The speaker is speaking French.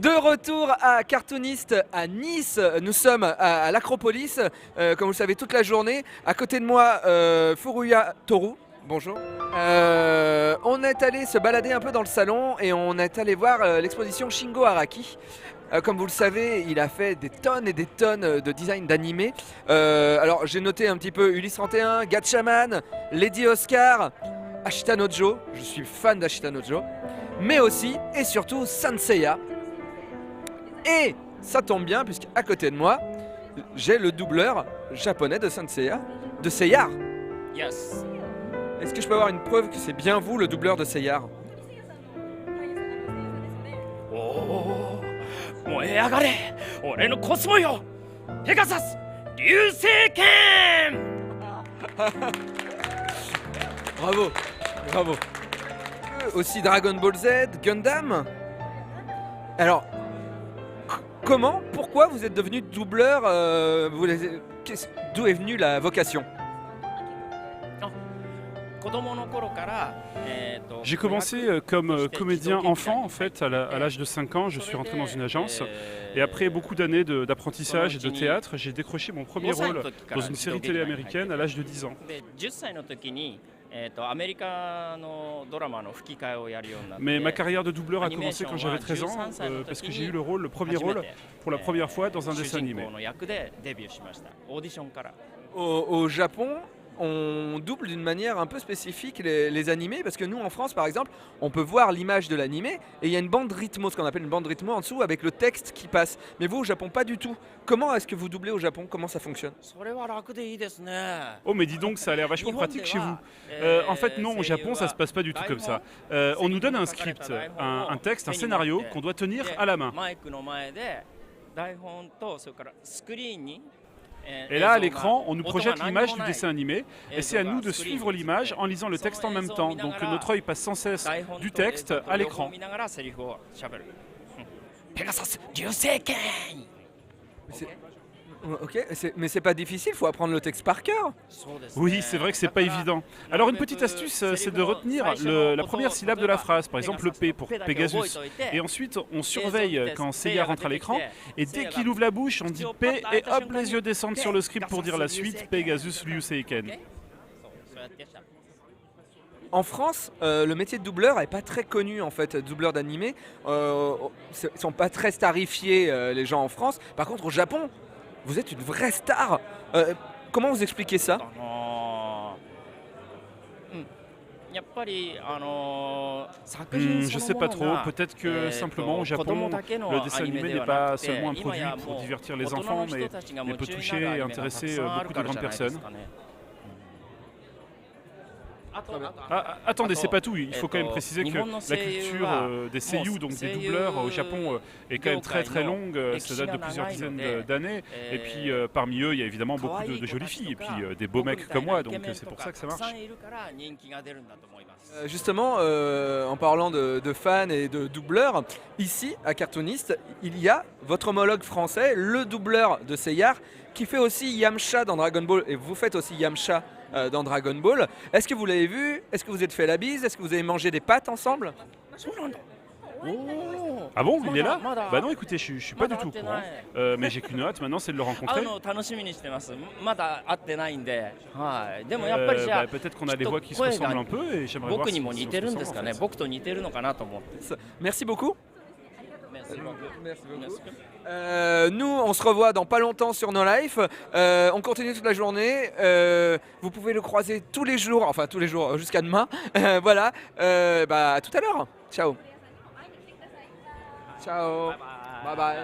De retour à Cartoonist à Nice, nous sommes à l'Acropolis, comme vous le savez toute la journée. À côté de moi, Furuya Toru, bonjour. On est allé se balader un peu dans le salon et on est allé voir l'exposition Shingo Araki. Comme vous le savez, il a fait des tonnes et des tonnes de design d'animés. Alors j'ai noté un petit peu Ulysse 31, Gatchaman, Lady Oscar, Ashita no Joe, je suis fan d'Ashita no Joe, mais aussi et surtout Saint Seiya. Et ça tombe bien puisqu'à côté de moi, j'ai le doubleur japonais de Saint Seiya, de Seiya. Yes. Est-ce que je peux avoir une preuve que c'est bien vous le doubleur de Seiya? おお、燃え上がれ俺のコスモよペガサス流星剣 Bravo, bravo. Aussi Dragon Ball Z, Gundam. Alors, comment, pourquoi vous êtes devenu doubleur d'où est venue la vocation? J'ai commencé comme comédien enfant en fait, à l'âge de 5 ans, je suis rentré dans une agence et après beaucoup d'années d'apprentissage et de théâtre, j'ai décroché mon premier rôle dans une série télé américaine à l'âge de 10 ans. Mais ma carrière de doubleur a commencé quand j'avais 13 ans parce que j'ai eu le premier rôle pour la première fois dans un dessin animé. Au Japon, on double d'une manière un peu spécifique les animés parce que nous en France par exemple on peut voir l'image de l'animé et il y a une bande rythmo, ce qu'on appelle une bande rythmo en dessous avec le texte qui passe, mais vous au Japon pas du tout. Comment est-ce que vous doublez au Japon? Comment ça fonctionne? Oh mais dis donc, ça a l'air vachement pratique chez vous. En fait non, au Japon ça se passe pas du tout comme ça. On nous donne un script, un texte, un scénario qu'on doit tenir à la main. Et là, à l'écran, on nous projette l'image du dessin animé et c'est à nous de suivre l'image en lisant le texte en même temps. Donc notre œil passe sans cesse du texte à l'écran. Ok, mais c'est pas difficile, faut apprendre le texte par cœur. Oui, c'est vrai que c'est pas évident. Alors une petite astuce, c'est de retenir la première syllabe de la phrase, par exemple le P pour Pegasus. Et ensuite, on surveille quand Seiya rentre à l'écran et dès qu'il ouvre la bouche, on dit P et hop, les yeux descendent sur le script pour dire la suite, Pegasus Ryuseiken. En France, le métier de doubleur est pas très connu en fait, doubleur d'animé. Ils sont pas très starifiés les gens en France. Par contre au Japon, vous êtes une vraie star. Comment vous expliquez ça? Je sais pas trop, peut-être que simplement au Japon, le dessin animé n'est pas seulement un produit pour divertir les enfants, mais peut toucher et intéresser beaucoup de grandes personnes. Ah, attendez, c'est pas tout, il faut quand même préciser que la culture des seiyuu, donc des doubleurs au Japon, est quand même très longue, ça date de plusieurs dizaines d'années, et puis parmi eux il y a évidemment beaucoup de jolies filles, et puis des beaux mecs comme moi, donc c'est pour ça que ça marche. Justement, en parlant de fans et de doubleurs, ici à Cartoonist, il y a votre homologue français, le doubleur de Seiya, qui fait aussi Yamcha dans Dragon Ball, et vous faites aussi Yamcha dans Dragon Ball. Est-ce que vous l'avez vu? Est-ce que vous êtes fait la bise? Est-ce que vous avez mangé des pâtes ensemble? Ah bon, il est là? Bah non, écoutez, je suis pas du tout au courant, mais j'ai qu'une hâte maintenant, c'est de le rencontrer. Peut-être qu'on a des voix qui se ressemblent un peu et j'aimerais voir si on se ressemble, en fait. Merci beaucoup. Merci beaucoup. Nous, on se revoit dans pas longtemps sur No Life. On continue toute la journée. Vous pouvez le croiser tous les jours, enfin tous les jours jusqu'à demain. Voilà. À tout à l'heure. Ciao. Ciao. Bye bye.